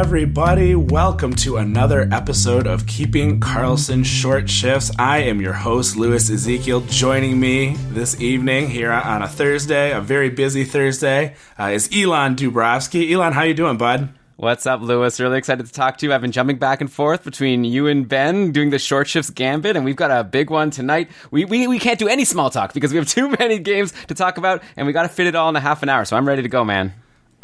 everybody. Welcome to another episode of Keeping Karlsson Short Shifts. I am your host, Louis Ezekiel. Joining me this evening here on a Thursday, a very busy Thursday, is Elon Dubrovsky. Elon, how you doing, bud? What's up, Louis? Really excited to talk to you. I've been jumping back and forth between you and Ben doing the Short Shifts Gambit, and we've got a big one tonight. We can't do any small talk because we have too many games to talk about, and we got to fit it all in a half an hour, so I'm ready to go, man.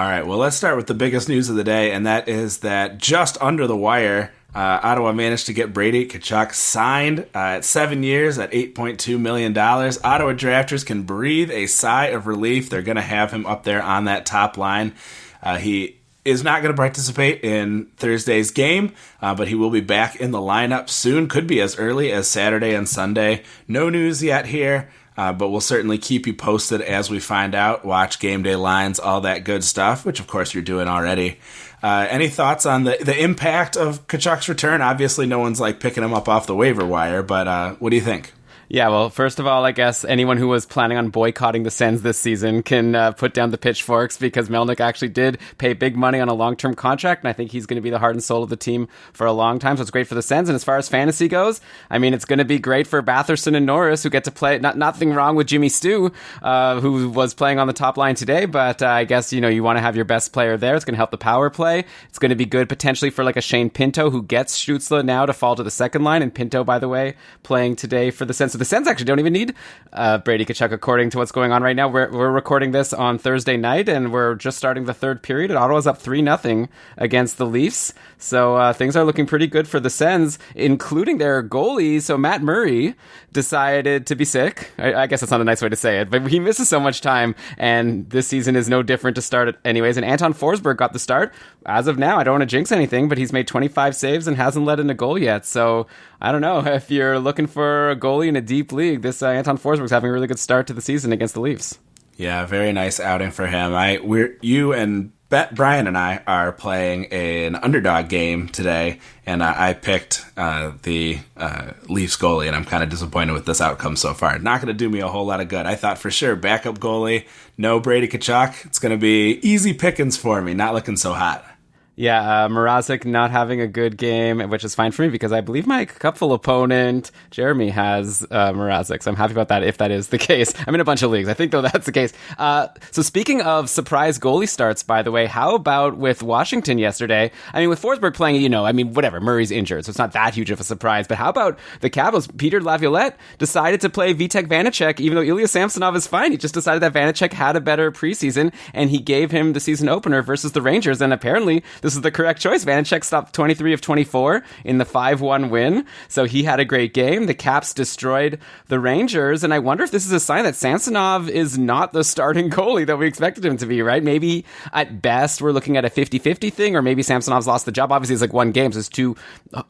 All right, well, let's start with the biggest news of the day, and that is that just under the wire, Ottawa managed to get Brady Tkachuk signed at 7 years at $8.2 million. Ottawa drafters can breathe a sigh of relief. They're going to have him up there on that top line. He is not going to participate in Thursday's game, but he will be back in the lineup soon. Could be as early as Saturday and Sunday. No news yet here. But we'll certainly keep you posted as we find out. Watch game day lines, all that good stuff, which of course you're doing already. Any thoughts on the impact of Tkachuk's return? Obviously, no one's like picking him up off the waiver wire, but what do you think? Yeah, well, first of all, I guess anyone who was planning on boycotting the Sens this season can put down the pitchforks because Melnyk actually did pay big money on a long-term contract, and I think he's going to be the heart and soul of the team for a long time, so it's great for the Sens. And as far as fantasy goes, I mean, it's going to be great for Batherson and Norris, who get to play. Nothing wrong with Jimmy Stu, who was playing on the top line today, but I guess, you want to have your best player there. It's going to help the power play. It's going to be good potentially for like a Shane Pinto, who gets Stützle now to fall to the second line, and Pinto, by the way, playing today for the Sens. So the Sens actually don't even need Brady Tkachuk according to what's going on right now. We're recording this on Thursday night, and we're just starting the third period, and Ottawa's up 3-0 against the Leafs. So things are looking pretty good for the Sens, including their goalie. So Matt Murray decided to be sick. I guess that's not a nice way to say it, but he misses so much time, and this season is no different to start it anyways. And Anton Forsberg got the start. As of now, I don't want to jinx anything, but he's made 25 saves and hasn't let in a goal yet. So I don't know. If you're looking for a goalie in a deep league, this Anton Forsberg's having a really good start to the season against the Leafs. Yeah, very nice outing for him. You and Brian and I are playing an underdog game today, and I picked the Leafs goalie, and I'm kind of disappointed with this outcome so far. Not going to do me a whole lot of good. I thought for sure backup goalie, no Brady Tkachuk. It's going to be easy pickings for me. Not looking so hot. Yeah, Vanacek not having a good game, which is fine for me because I believe my cupful opponent, Jeremy, has Vanacek, so I'm happy about that if that is the case. I'm in a bunch of leagues. I think, though, that's the case. So speaking of surprise goalie starts, by the way, how about with Washington yesterday? I mean, with Forsberg playing, whatever, Murray's injured, so it's not that huge of a surprise. But how about the Capitals? Peter Laviolette decided to play Vitek Vanacek, even though Ilya Samsonov is fine. He just decided that Vanacek had a better preseason, and he gave him the season opener versus the Rangers, and apparently this is the correct choice. Vanacek stopped 23 of 24 in the 5-1 win, so he had a great game. The Caps destroyed the Rangers, and I wonder if this is a sign that Samsonov is not the starting goalie that we expected him to be, right? Maybe at best we're looking at a 50-50 thing, or maybe Samsonov's lost the job. Obviously, it's like one game, so it's too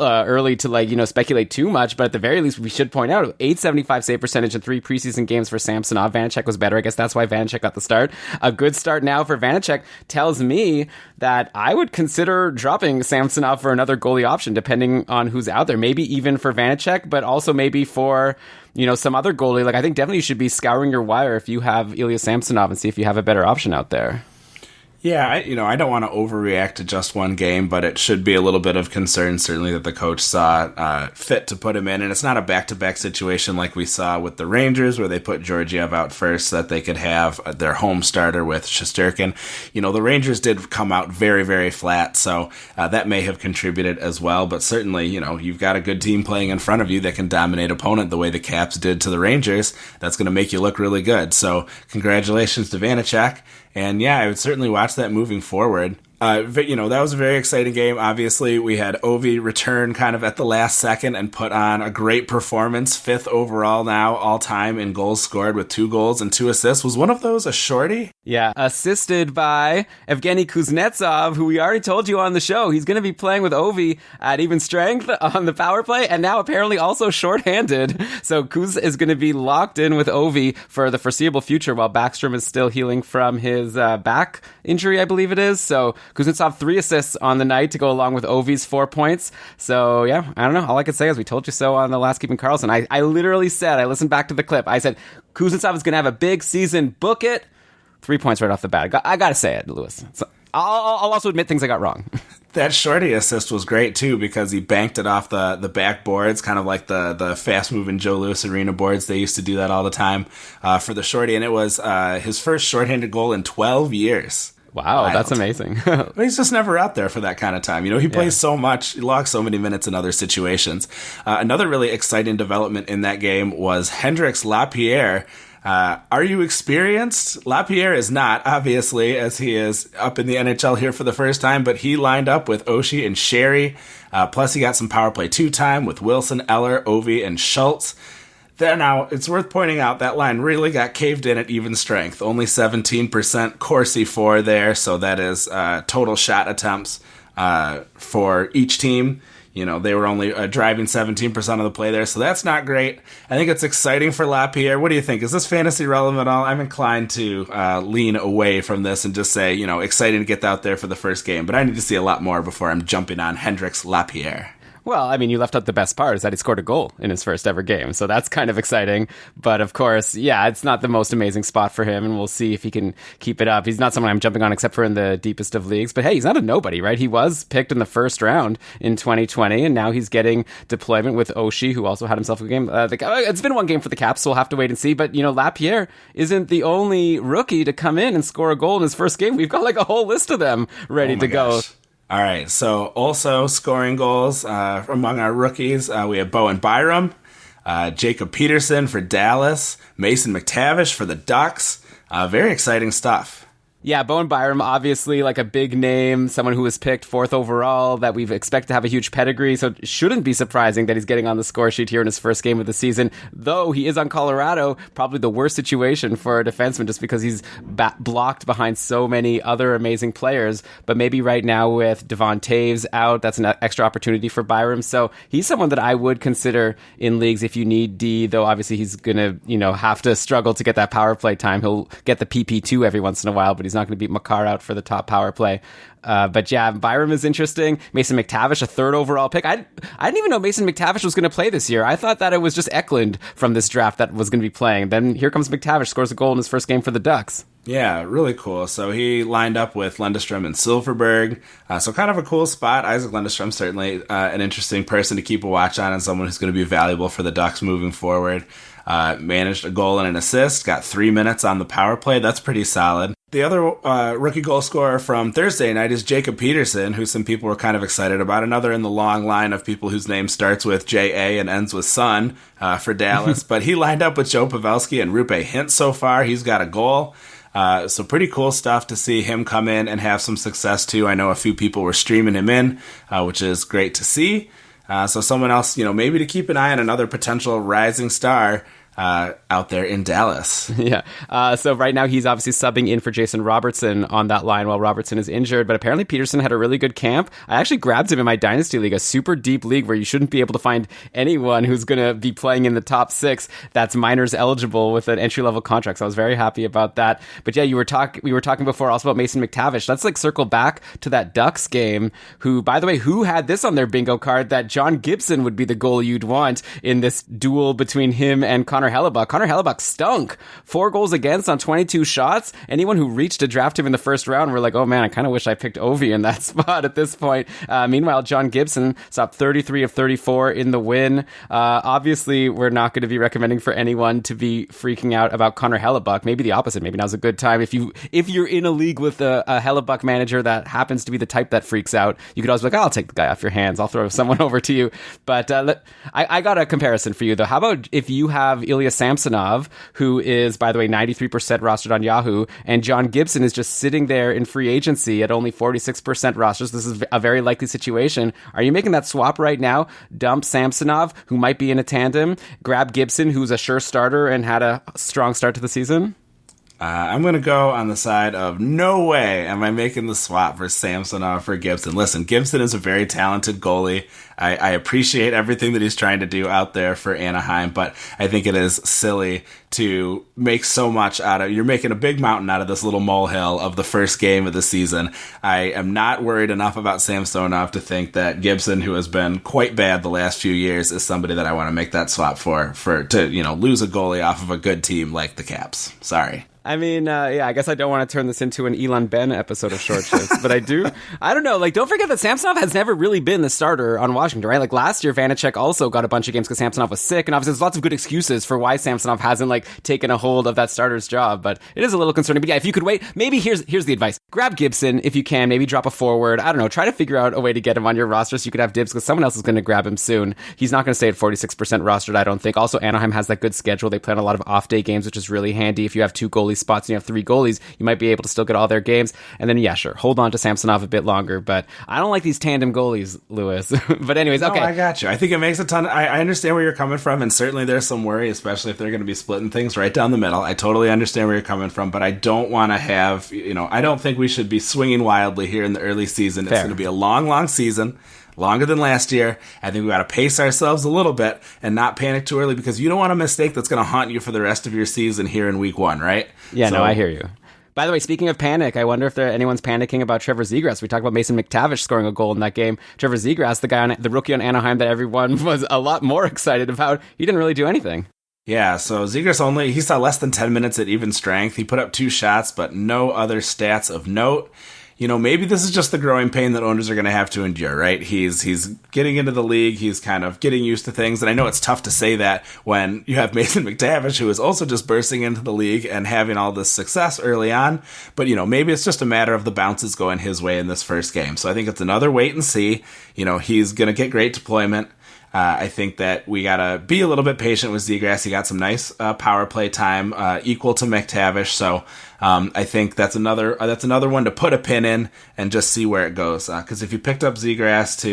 early to speculate too much, but at the very least, we should point out 875 save percentage in 3 preseason games for Samsonov. Vanacek was better. I guess that's why Vanacek got the start. A good start now for Vanacek tells me that I would consider dropping Samsonov for another goalie option, depending on who's out there. Maybe even for Vanacek, but also maybe for, some other goalie. Like, I think definitely you should be scouring your wire if you have Ilya Samsonov and see if you have a better option out there. Yeah, I don't want to overreact to just one game, but it should be a little bit of concern, certainly, that the coach saw fit to put him in. And it's not a back-to-back situation like we saw with the Rangers, where they put Georgiev out first so that they could have their home starter with Shesterkin. The Rangers did come out very, very flat, so that may have contributed as well. But certainly, you've got a good team playing in front of you that can dominate opponent the way the Caps did to the Rangers. That's going to make you look really good. So congratulations to Vanacek. And yeah, I would certainly watch that moving forward. That was a very exciting game. Obviously, we had Ovi return kind of at the last second and put on a great performance. 5th overall now, all time in goals scored with 2 goals and 2 assists. Was one of those a shorty? Yeah, assisted by Evgeny Kuznetsov, who we already told you on the show. He's going to be playing with Ovi at even strength on the power play, and now apparently also shorthanded. So Kuz is going to be locked in with Ovi for the foreseeable future while Backstrom is still healing from his back injury, I believe it is. So Kuznetsov 3 assists on the night to go along with Ovi's 4 points. So yeah, I don't know. All I could say is we told you so on the last Keeping Karlsson. I literally said, I listened back to the clip. I said, Kuznetsov is going to have a big season. Book it. 3 points right off the bat. I got to say it, Louis. So I'll also admit things I got wrong. That shorty assist was great, too, because he banked it off the back boards, kind of like the fast-moving Joe Louis Arena boards. They used to do that all the time for the shorty, and it was his first shorthanded goal in 12 years. Wow, Wild. That's amazing. But he's just never out there for that kind of time. You know, he plays so much, he logs so many minutes in other situations. Another really exciting development in that game was Hendrix Lapierre. Are you experienced? Lapierre is not, obviously, as he is up in the NHL here for the first time, but he lined up with Oshie and Sherry. Plus, he got some power play 2 time with Wilson, Eller, Ovi, and Schultz. Now, it's worth pointing out that line really got caved in at even strength. Only 17% Corsi for there, so that is total shot attempts for each team. You know, they were only driving 17% of the play there, so that's not great. I think it's exciting for Lapierre. What do you think? Is this fantasy relevant at all? I'm inclined to lean away from this and just say, you know, exciting to get out there for the first game, but I need to see a lot more before I'm jumping on Hendrix Lapierre. Well, I mean, you left out the best part is that he scored a goal in his first ever game. So that's kind of exciting. But of course, yeah, it's not the most amazing spot for him. And we'll see if he can keep it up. He's not someone I'm jumping on except for in the deepest of leagues. But hey, he's not a nobody, right? He was picked in the first round in 2020. And now he's getting deployment with Oshie, who also had himself a game. It's been one game for the Caps, so we'll have to wait and see. But, you know, Lapierre isn't the only rookie to come in and score a goal in his first game. We've got like a whole list of them ready to go. All right, so also scoring goals among our rookies, we have Bowen Byram, Jacob Peterson for Dallas, Mason McTavish for the Ducks. Very exciting stuff. Yeah, Bowen Byram, obviously like a big name, someone who was picked 4th overall that we've expected to have a huge pedigree, so it shouldn't be surprising that he's getting on the score sheet here in his first game of the season, though he is on Colorado, probably the worst situation for a defenseman just because he's blocked behind so many other amazing players, but maybe right now with Devon Taves out, that's an extra opportunity for Byram, so he's someone that I would consider in leagues if you need D, though obviously he's gonna, you know, have to struggle to get that power play time. He'll get the PP2 every once in a while, but he's not going to beat Makar out for the top power play. But yeah, Byram is interesting. Mason McTavish, a 3rd overall pick. I didn't even know Mason McTavish was going to play this year. I thought that it was just Eklund from this draft that was going to be playing. Then here comes McTavish, scores a goal in his first game for the Ducks. Yeah, really cool. So he lined up with Lundestrom and Silverberg. So kind of a cool spot. Isaac Lundestrom, certainly an interesting person to keep a watch on and someone who's going to be valuable for the Ducks moving forward. Managed a goal and an assist, got 3 minutes on the power play. That's pretty solid. The other rookie goal scorer from Thursday night is Jacob Peterson, who some people were kind of excited about. Another in the long line of people whose name starts with J.A. and ends with Son for Dallas. But he lined up with Joe Pavelski and Rupe Hintz so far. He's got a goal. So pretty cool stuff to see him come in and have some success too. I know a few people were streaming him in, which is great to see. So someone else, you know, maybe to keep an eye on another potential rising star out there in Dallas. Yeah. So right now he's obviously subbing in for Jason Robertson on that line while Robertson is injured, but apparently Peterson had a really good camp. I actually grabbed him in my Dynasty League, a super deep league where you shouldn't be able to find anyone who's going to be playing in the top 6 that's minors eligible with an entry-level contract. So I was very happy about that. But yeah, we were talking before also about Mason McTavish. Let's like circle back to that Ducks game, who, by the way, who had this on their bingo card that John Gibson would be the goalie you'd want in this duel between him and Connor Hellebuck. Connor Hellebuck stunk. 4 goals against on 22 shots. Anyone who reached to draft him in the first round were like, oh man, I kind of wish I picked Ovi in that spot at this point. Meanwhile, John Gibson stopped 33 of 34 in the win. Obviously, we're not going to be recommending for anyone to be freaking out about Connor Hellebuck. Maybe the opposite. Maybe now's a good time. If you're in a league with a Hellebuck manager that happens to be the type that freaks out, you could always be like, oh, I'll take the guy off your hands. I'll throw someone over to you. But I got a comparison for you, though. How about if you have Ilya Samsonov, who is, by the way, 93% rostered on Yahoo, and John Gibson is just sitting there in free agency at only 46% rosters. This is a very likely situation. Are you making that swap right now? Dump Samsonov, who might be in a tandem, grab Gibson, who's a sure starter and had a strong start to the season? I'm going to go on the side of no way am I making the swap for Samsonov for Gibson. Listen, Gibson is a very talented goalie. I appreciate everything that he's trying to do out there for Anaheim, but I think it is silly to make so much out of. You're making a big mountain out of this little molehill of the first game of the season. I am not worried enough about Samsonov to think that Gibson, who has been quite bad the last few years, is somebody that I want to make that swap for to lose a goalie off of a good team like the Caps. Sorry. I mean, I guess I don't want to turn this into an Elon Ben episode of Short Shifts, but I do. I don't know. Like, don't forget that Samsonov has never really been the starter on Washington, right? Like, last year, Vanacek also got a bunch of games because Samsonov was sick, and obviously there's lots of good excuses for why Samsonov hasn't, like, taken a hold of that starter's job, but it is a little concerning. But yeah, if you could wait, maybe here's the advice. Grab Gibson if you can, maybe drop a forward. I don't know, try to figure out a way to get him on your roster so you could have dibs because someone else is going to grab him soon. He's not going to stay at 46% rostered, I don't think. Also, Anaheim has that good schedule. They play on a lot of off-day games, which is really handy. If you have 2 goalie spots and you have 3 goalies, you might be able to still get all their games. And then, yeah, sure, hold on to Samsonov a bit longer. But I don't like these tandem goalies, Lewis. But anyways, okay. No, I got you. I think it makes a ton. I understand where you're coming from, and certainly there's some worry, especially if they're going to be splitting things right down the middle. I totally understand where you're coming from, but I don't want to have, I don't think we should be swinging wildly here in the early season. Fair. It's going to be a long, long season. Longer than last year. I think we got to pace ourselves a little bit and not panic too early because you don't want a mistake that's going to haunt you for the rest of your season here in week 1, right? Yeah, no, I hear you. By the way, speaking of panic, I wonder if anyone's panicking about Trevor Zegras. We talked about Mason McTavish scoring a goal in that game. Trevor Zegras, the rookie on Anaheim that everyone was a lot more excited about, he didn't really do anything. Yeah, so Zegras he saw less than 10 minutes at even strength. He put up 2 shots, but no other stats of note. Maybe this is just the growing pain that owners are going to have to endure, right? He's getting into the league. He's kind of getting used to things. And I know it's tough to say that when you have Mason McTavish, who is also just bursting into the league and having all this success early on. But, maybe it's just a matter of the bounces going his way in this first game. So I think it's another wait and see. He's going to get great deployment. I think that we got to be a little bit patient with Zegras. He got some nice power play time equal to McTavish. So I think that's another one to put a pin in and just see where it goes. Because if you picked up Zegras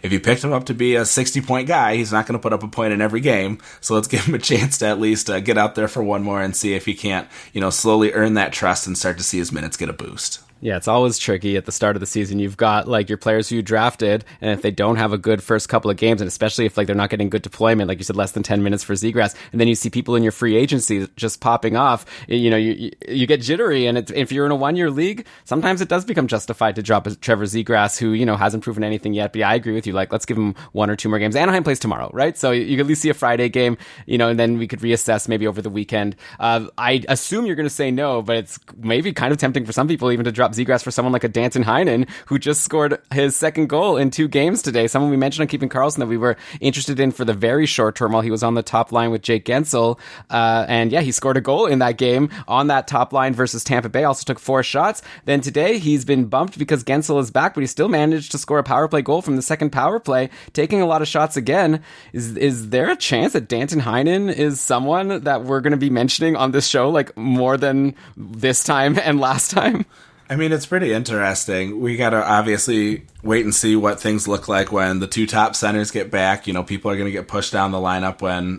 if you picked him up to be a 60-point guy, he's not going to put up a point in every game. So let's give him a chance to at least get out there for one more and see if he can't, slowly earn that trust and start to see his minutes get a boost. Yeah, it's always tricky at the start of the season. You've got like your players who you drafted, and if they don't have a good first couple of games, and especially if like they're not getting good deployment, like you said, less than 10 minutes for Zegras, and then you see people in your free agency just popping off, you get jittery. And if you're in a 1-year league, sometimes it does become justified to drop Trevor Zegras, who hasn't proven anything yet. But yeah, I agree with you. Like, let's give him 1 or 2 more games. Anaheim plays tomorrow, right? So you could at least see a Friday game, and then we could reassess maybe over the weekend. I assume you're going to say no, but it's maybe kind of tempting for some people even to drop Zegras for someone like a Danton Heinen, who just scored his second goal in 2 games today. Someone we mentioned on Keeping Karlsson that we were interested in for the very short term while he was on the top line with Jake Gensel. And yeah, he scored a goal in that game on that top line versus Tampa Bay. Also took 4 shots. Then today he's been bumped because Gensel is back, but he still managed to score a power play goal from the second power play, taking a lot of shots again. Is there a chance that Danton Heinen is someone that we're going to be mentioning on this show like more than this time and last time? I mean, it's pretty interesting. We got to obviously wait and see what things look like when the 2 top centers get back. People are going to get pushed down the lineup when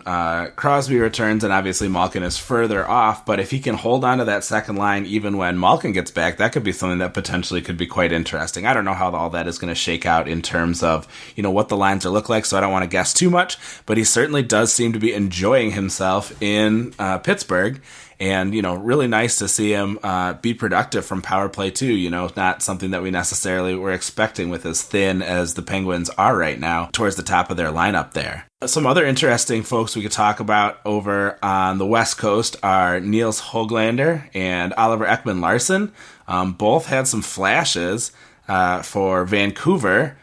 Crosby returns, and obviously Malkin is further off. But if he can hold on to that second line even when Malkin gets back, that could be something that potentially could be quite interesting. I don't know how all that is going to shake out in terms of, what the lines are look like, so I don't want to guess too much. But he certainly does seem to be enjoying himself in Pittsburgh. And, really nice to see him be productive from power play, too. Not something that we necessarily were expecting with as thin as the Penguins are right now towards the top of their lineup there. Some other interesting folks we could talk about over on the West Coast are Niels Höglander and Oliver Ekman-Larsson. Both had some flashes for Vancouver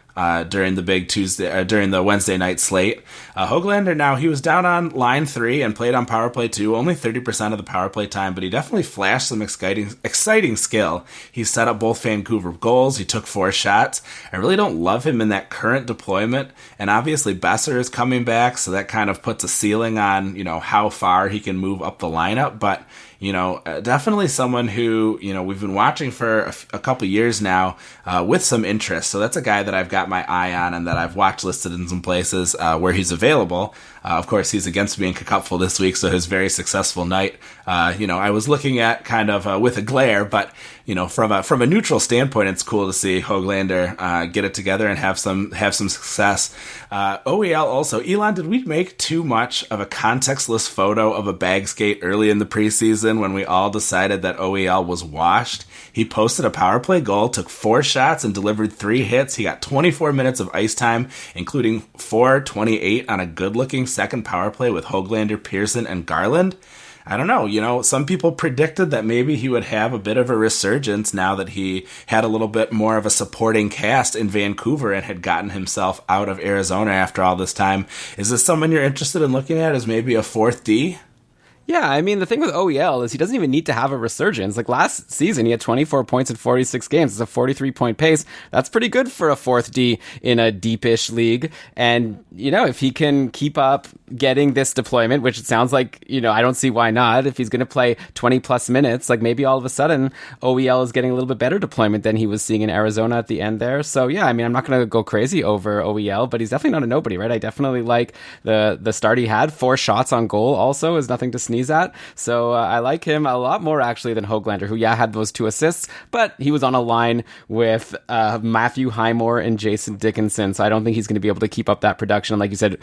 during the Wednesday night slate. Höglander, now he was down on line 3 and played on power play 2, only 30% of the power play time, but he definitely flashed some exciting skill. He set up both Vancouver goals. He took 4 shots. I really don't love him in that current deployment, and obviously Besser is coming back, so that kind of puts a ceiling on, how far he can move up the lineup, but Definitely someone who, we've been watching for a couple years now with some interest. So that's a guy that I've got my eye on and that I've watched listed in some places where he's available. Of course, he's against me in Cupful this week, so his very successful night, I was looking at kind of with a glare, but, from a neutral standpoint, it's cool to see Höglander get it together and have some success. OEL also, Elon, did we make too much of a contextless photo of a bag skate early in the preseason when we all decided that OEL was washed? He posted a power play goal, took 4 shots, and delivered 3 hits. He got 24 minutes of ice time, including 4:28 on a good-looking second power play with Höglander, Pearson, and Garland. I don't know, some people predicted that maybe he would have a bit of a resurgence now that he had a little bit more of a supporting cast in Vancouver and had gotten himself out of Arizona after all this time. Is this someone you're interested in looking at as maybe a 4th D? Yeah, I mean, the thing with OEL is he doesn't even need to have a resurgence. Like last season, he had 24 points in 46 games. It's a 43-point pace. That's pretty good for a 4th D in a deepish league. And, if he can keep up getting this deployment, which it sounds like, I don't see why not. If he's going to play 20-plus minutes, like maybe all of a sudden OEL is getting a little bit better deployment than he was seeing in Arizona at the end there. So, yeah, I mean, I'm not going to go crazy over OEL, but he's definitely not a nobody, right? I definitely like the start he had. 4 shots on goal also is nothing to sneeze at. So I like him a lot more actually than Höglander, who had those 2 assists, but he was on a line with Matthew Highmore and Jason Dickinson. So I don't think he's going to be able to keep up that production. And like you said,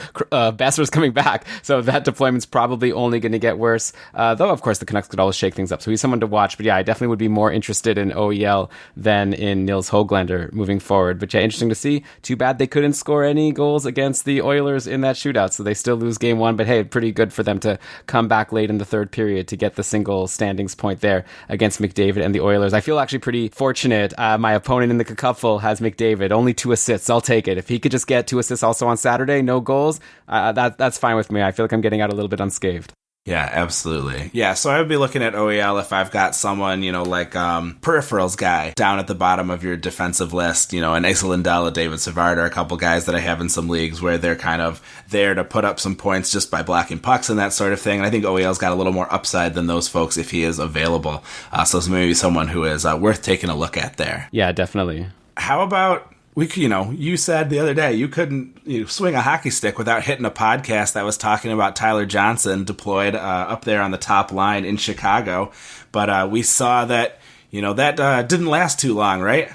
Besser's coming back, so that deployment's probably only going to get worse. Though of course the Canucks could always shake things up. So he's someone to watch. But yeah, I definitely would be more interested in OEL than in Nils Höglander moving forward. But yeah, interesting to see. Too bad they couldn't score any goals against the Oilers in that shootout. So they still lose game 1. But hey, pretty good for them to come back late in the 3rd period to get the single standings point there against McDavid and the Oilers. I feel actually pretty fortunate. My opponent in the Cupful has McDavid, only 2 assists. I'll take it. If he could just get 2 assists also on Saturday, no goals, that's fine with me. I feel like I'm getting out a little bit unscathed. Yeah, absolutely. Yeah, so I would be looking at OEL if I've got someone, like peripherals guy down at the bottom of your defensive list, an Asa Lindell, a David Savard, or a couple guys that I have in some leagues where they're kind of there to put up some points just by blocking pucks and that sort of thing. And I think OEL's got a little more upside than those folks if he is available. So it's maybe someone who is worth taking a look at there. Yeah, definitely. How about... you said the other day you couldn't swing a hockey stick without hitting a podcast that was talking about Tyler Johnson deployed up there on the top line in Chicago. But we saw that, that didn't last too long, right?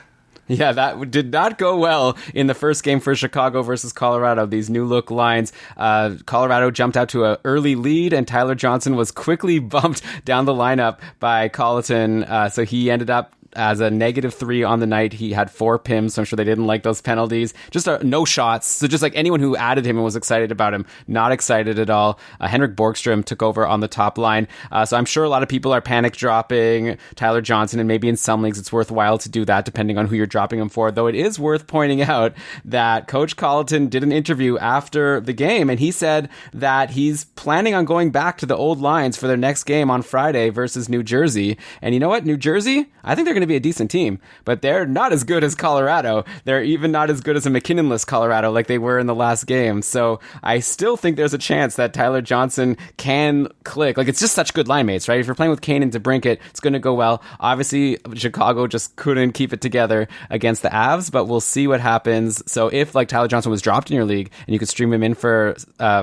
Yeah, that did not go well in the first game for Chicago versus Colorado. These new look lines, Colorado jumped out to an early lead, and Tyler Johnson was quickly bumped down the lineup by Colleton. So he ended up as a -3 on the night. He had 4 PIMs, so I'm sure they didn't like those penalties. Just no shots. So just like anyone who added him and was excited about him, not excited at all. Henrik Borgstrom took over on the top line. So I'm sure a lot of people are panic dropping Tyler Johnson, and maybe in some leagues it's worthwhile to do that depending on who you're dropping him for. Though it is worth pointing out that Coach Colleton did an interview after the game, and he said that he's planning on going back to the old lines for their next game on Friday versus New Jersey. And you know what? New Jersey, I think they're going to be a decent team, but they're not as good as Colorado. They're even not as good as a McKinnon-less Colorado like they were in the last game. So I still think there's a chance that Tyler Johnson can click. Like, it's just such good line mates, right? If you're playing with Kane and DeBrincat, it's going to go well. Obviously, Chicago just couldn't keep it together against the Avs, but we'll see what happens. So if, like, Tyler Johnson was dropped in your league and you could stream him in for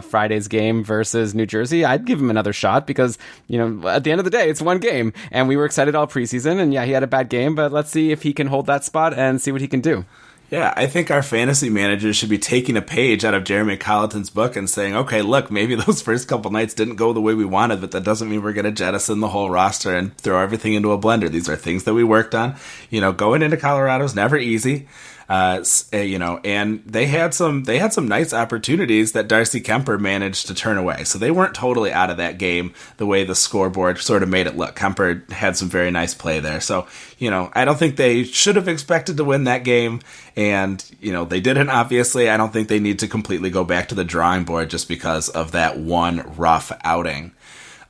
Friday's game versus New Jersey, I'd give him another shot because, at the end of the day, it's one game, and we were excited all preseason, and yeah, he had a bad game, but let's see if he can hold that spot and see what he can do. Yeah, I think our fantasy managers should be taking a page out of Jeremy Colleton's book and saying, okay, look, maybe those first couple nights didn't go the way we wanted, but that doesn't mean we're going to jettison the whole roster and throw everything into a blender. These are things that we worked on. Going into Colorado is never easy. And they had some nice opportunities that Darcy Kemper managed to turn away. So they weren't totally out of that game the way the scoreboard sort of made it look. Kemper had some very nice play there. So, I don't think they should have expected to win that game. And, they didn't, obviously. I don't think they need to completely go back to the drawing board just because of that one rough outing.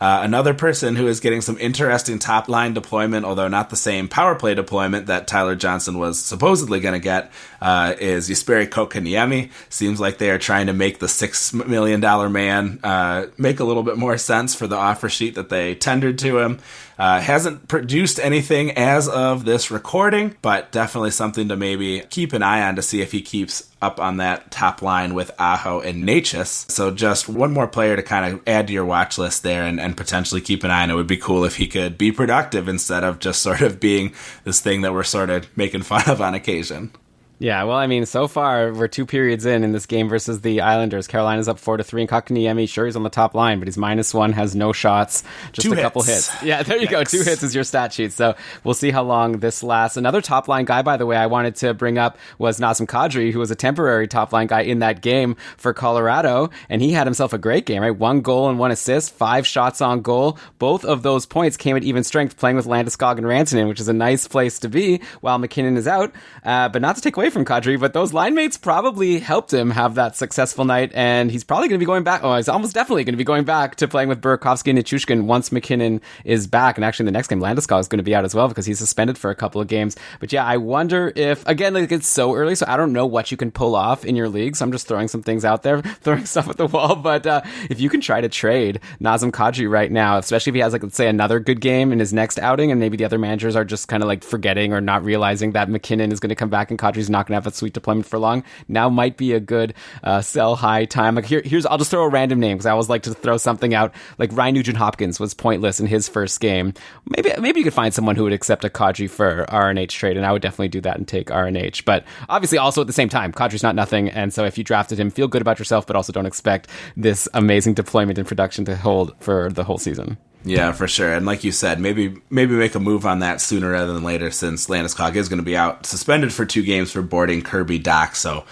Another person who is getting some interesting top-line deployment, although not the same power play deployment that Tyler Johnson was supposedly going to get, is Jesperi Kotkaniemi. Seems like they are trying to make the $6 million man make a little bit more sense for the offer sheet that they tendered to him. Hasn't produced anything as of this recording, but definitely something to maybe keep an eye on to see if he keeps up on that top line with Aho and Necas. So just one more player to kind of add to your watch list there and potentially keep an eye on. It would be cool if he could be productive instead of just sort of being this thing that we're sort of making fun of on occasion. Yeah, well, I mean, so far, we're 2 periods in this game versus the Islanders. Carolina's up 4-3, and Kotkaniemi, sure, he's on the top line, but he's -1, has no shots, just a couple hits. Yeah, there you go. 2 hits is your stat sheet, so we'll see how long this lasts. Another top-line guy, by the way, I wanted to bring up was Nazem Kadri, who was a temporary top-line guy in that game for Colorado, and he had himself a great game, right? 1 goal and 1 assist, 5 shots on goal. Both of those points came at even strength, playing with Landeskog and Rantanen, which is a nice place to be while McKinnon is out, but not to take away from Kadri, but those line mates probably helped him have that successful night, and he's probably going to be going back. Oh, he's almost definitely going to be going back to playing with Burakovsky and Nichushkin once McKinnon is back. And actually, in the next game, Landeskog is going to be out as well because he's suspended for a couple of games. But yeah, I wonder if, again, like it's so early, so I don't know what you can pull off in your league. So I'm just throwing some things out there, throwing stuff at the wall. But if you can try to trade Nazem Kadri right now, especially if he has, like, let's say another good game in his next outing, and maybe the other managers are just kind of like forgetting or not realizing that McKinnon is going to come back and Kadri's not going to have a sweet deployment for long, now might be a good sell high time. Like here's I'll just throw a random name because I always like to throw something out. Like Ryan Nugent-Hopkins was pointless in his first game. Maybe you could find someone who would accept a Kadri for RNH trade, and I would definitely do that and take RNH. But obviously, also at the same time, Kadri's not nothing, and so if you drafted him, feel good about yourself, but also don't expect this amazing deployment and production to hold for the whole season. Yeah, for sure. And like you said, maybe make a move on that sooner rather than later, since Landeskog is going to be out suspended for 2 games for boarding Kirby Dach. So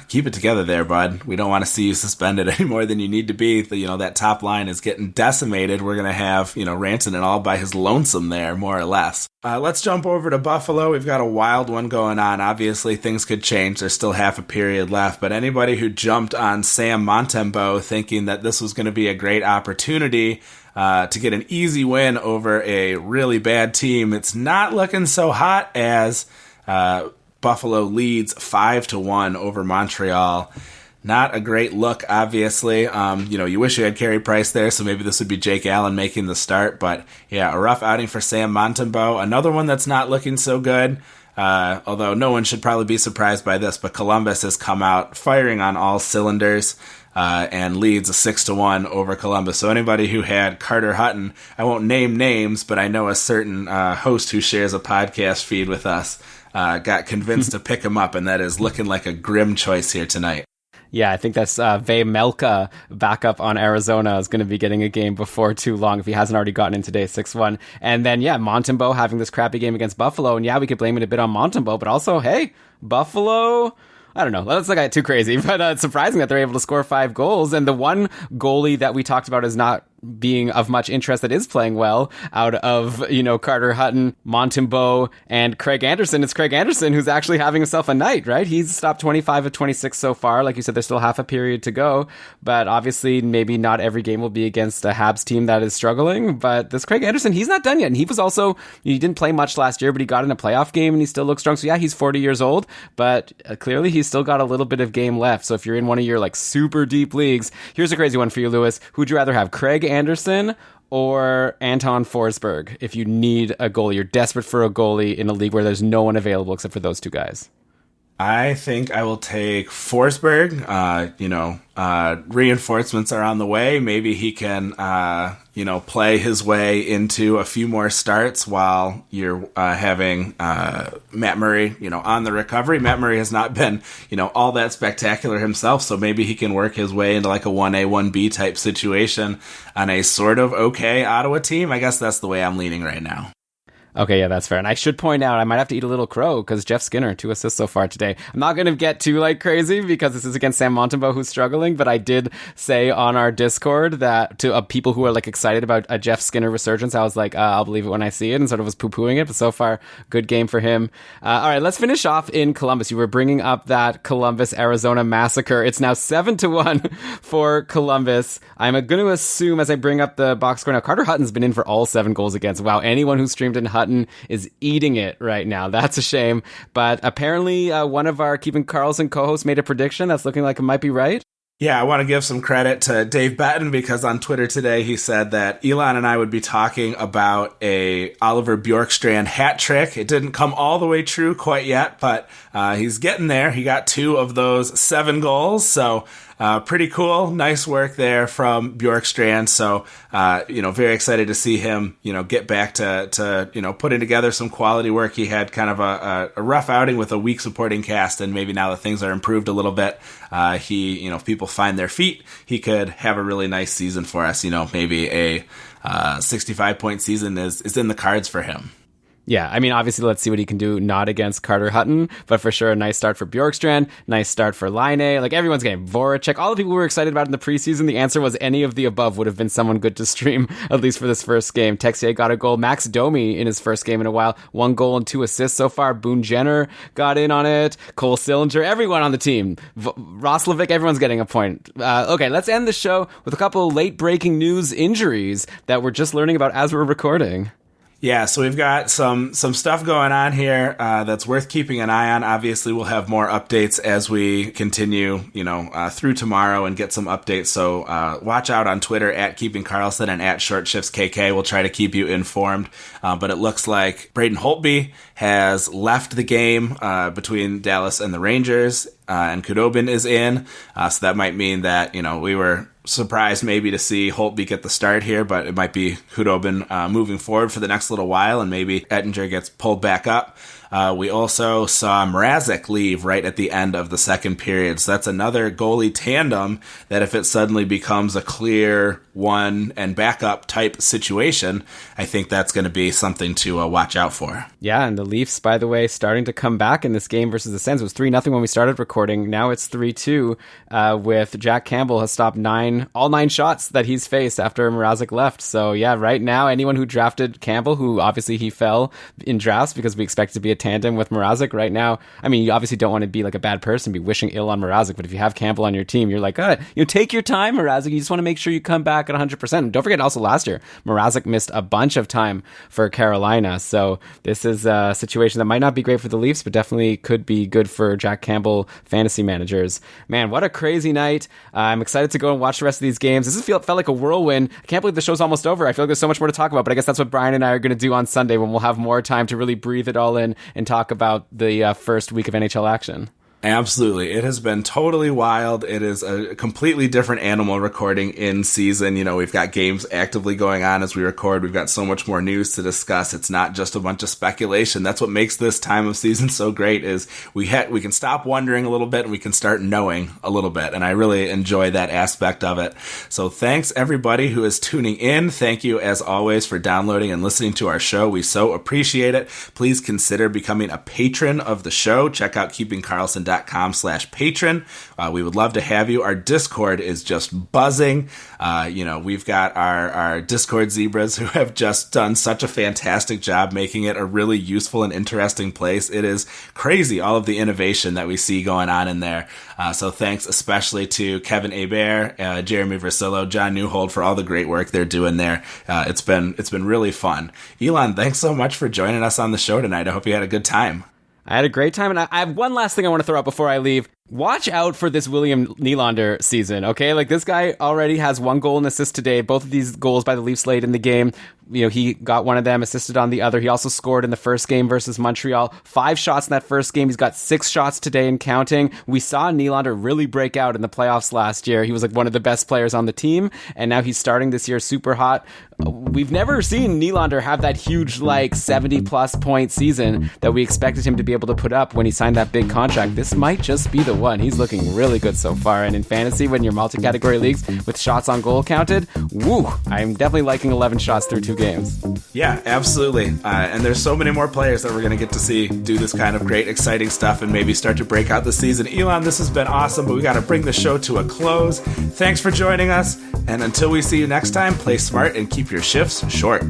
keep it together there, bud. We don't want to see you suspended any more than you need to be. That top line is getting decimated. We're going to have, Rantanen all by his lonesome there, more or less. Let's jump over to Buffalo. We've got a wild one going on. Obviously, things could change. There's still half a period left. But anybody who jumped on Sam Montembeault thinking that this was going to be a great opportunity to get an easy win over a really bad team, it's not looking so hot as Buffalo leads 5-1 over Montreal. Not a great look, obviously. You wish you had Carey Price there, so maybe this would be Jake Allen making the start. But yeah, a rough outing for Sam Montembeault. Another one that's not looking so good. Although no one should probably be surprised by this, but Columbus has come out firing on all cylinders. And leads a 6-1 over Columbus. So anybody who had Carter Hutton, I won't name names, but I know a certain host who shares a podcast feed with us got convinced to pick him up, and that is looking like a grim choice here tonight. Yeah, I think that's Vejmelka backup on Arizona is going to be getting a game before too long if he hasn't already gotten in today, 6-1. And then, yeah, Montembeault having this crappy game against Buffalo. And yeah, we could blame it a bit on Montembeault, but also, hey, Buffalo, I don't know. Let's not get too crazy, but it's surprising that they're able to score 5 goals. And the one goalie that we talked about is not being of much interest that is playing well out of, Carter Hutton, Montembeault, and Craig Anderson. It's Craig Anderson who's actually having himself a night, right? He's stopped 25 of 26 so far. Like you said, there's still half a period to go, but obviously maybe not every game will be against a Habs team that is struggling, but this Craig Anderson, he's not done yet. And he didn't play much last year, but he got in a playoff game and he still looks strong. So yeah, he's 40 years old, but clearly he's still got a little bit of game left. So if you're in one of your super deep leagues, here's a crazy one for you, Lewis. Who'd you rather have, Craig Anderson or Anton Forsberg? If you need a goalie, you're desperate for a goalie in a league where there's no one available except for those 2 guys. I think I will take Forsberg. Reinforcements are on the way. Maybe he can, play his way into a few more starts while you're having Matt Murray, on the recovery. Matt Murray has not been, all that spectacular himself, so maybe he can work his way into like a 1A, 1B type situation on a sort of okay Ottawa team. I guess that's the way I'm leaning right now. Okay, yeah, that's fair. And I should point out, I might have to eat a little crow because Jeff Skinner, 2 assists so far today. I'm not going to get too crazy because this is against Sam Montembeault who's struggling, but I did say on our Discord that to people who are excited about a Jeff Skinner resurgence, I was like, I'll believe it when I see it, and sort of was poo-pooing it, but so far, good game for him. All right, let's finish off in Columbus. You were bringing up that Columbus-Arizona massacre. It's now 7-1 for Columbus. I'm going to assume as I bring up the box score now, Carter Hutton's been in for all 7 goals against. Wow, anyone who streamed in Hutton Hutton is eating it right now. That's a shame. But apparently one of our Keeping Karlsson co-hosts made a prediction that's looking like it might be right. Yeah, I want to give some credit to Dave Betton because on Twitter today he said that Elon and I would be talking about a Oliver Bjorkstrand hat trick. It didn't come all the way true quite yet, but he's getting there. He got 2 of those 7 goals, so pretty cool. Nice work there from Bjorkstrand. So, very excited to see him, get back to putting together some quality work. He had kind of a rough outing with a weak supporting cast, and maybe now that things are improved a little bit, if people find their feet, he could have a really nice season for us. Maybe a 65-point season is in the cards for him. Yeah, I mean, obviously, let's see what he can do, not against Carter Hutton, but for sure, a nice start for Bjorkstrand, nice start for Laine, everyone's getting Voracek, all the people we were excited about in the preseason. The answer was any of the above would have been someone good to stream, at least for this first game. Texier got a goal, Max Domi in his first game in a while, 1 goal and 2 assists so far, Boone Jenner got in on it, Cole Sillinger, everyone on the team, Roslovic, everyone's getting a point. Okay, let's end the show with a couple late-breaking news injuries that we're just learning about as we're recording. Yeah, so we've got some stuff going on here that's worth keeping an eye on. Obviously, we'll have more updates as we continue, through tomorrow and get some updates. So watch out on Twitter at Keeping Karlsson and at Short Shifts KK. We'll try to keep you informed. But it looks like Braden Holtby has left the game between Dallas and the Rangers, and Khudobin is in. So that might mean that, we were surprised maybe to see Holtby get the start here, but it might be Khudobin moving forward for the next little while, and maybe Ettinger gets pulled back up. We also saw Mrazek leave right at the end of the second period. So that's another goalie tandem that if it suddenly becomes a clear one and backup type situation, I think that's going to be something to watch out for. Yeah, and the Leafs, by the way, starting to come back in this game versus the Sens. It was 3-0 when we started recording. Now it's 3-2 with Jack Campbell has stopped all 9 shots that he's faced after Mrazek left. So yeah, right now, anyone who drafted Campbell, who obviously he fell in drafts because we expect to be a tandem with Mrazek right now. I mean, you obviously don't want to be like a bad person, be wishing ill on Mrazek, but if you have Campbell on your team, you're like, take your time, Mrazek. You just want to make sure you come back at 100%. And don't forget, also last year, Mrazek missed a bunch of time for Carolina. So this is a situation that might not be great for the Leafs, but definitely could be good for Jack Campbell fantasy managers. Man, what a crazy night. I'm excited to go and watch the rest of these games. This felt like a whirlwind. I can't believe the show's almost over. I feel like there's so much more to talk about, but I guess that's what Brian and I are going to do on Sunday when we'll have more time to really breathe it all in and talk about the first week of NHL action. Absolutely. It has been totally wild. It is a completely different animal recording in season. We've got games actively going on as we record. We've got so much more news to discuss. It's not just a bunch of speculation. That's what makes this time of season so great is we can stop wondering a little bit and we can start knowing a little bit. And I really enjoy that aspect of it. So thanks everybody who is tuning in. Thank you as always for downloading and listening to our show. We so appreciate it. Please consider becoming a patron of the show. Check out keepingkarlsson.com/patron. We would love to have you. Our Discord is just buzzing. We've got our Discord zebras who have just done such a fantastic job making it a really useful and interesting place. It is crazy, all of the innovation that we see going on in there. So thanks especially to Kevin Hebert, Jeremy Versillo, John Newhold for all the great work they're doing there. It's been really fun. Elon, thanks so much for joining us on the show tonight. I hope you had a good time. I had a great time, and I have one last thing I want to throw out before I leave. Watch out for this William Nylander season, okay? This guy already has 1 goal and assist today. Both of these goals by the Leafs late in the game. He got one of them, assisted on the other. He also scored in the first game versus Montreal. 5 shots in that first game. He's got 6 shots today and counting. We saw Nylander really break out in the playoffs last year. He was one of the best players on the team, and now he's starting this year super hot. We've never seen Nylander have that huge 70-plus point season that we expected him to be able to put up when he signed that big contract. This might just be the one. He's looking really good so far, and in fantasy, when you're multi-category leagues with shots on goal counted, woo, I'm definitely liking 11 shots through 2 games. Yeah, absolutely. And there's so many more players that we're going to get to see do this kind of great, exciting stuff and maybe start to break out the season. Elon, this has been awesome, but we got to bring the show to a close. Thanks for joining us, and until we see you next time, play smart and keep your shifts short.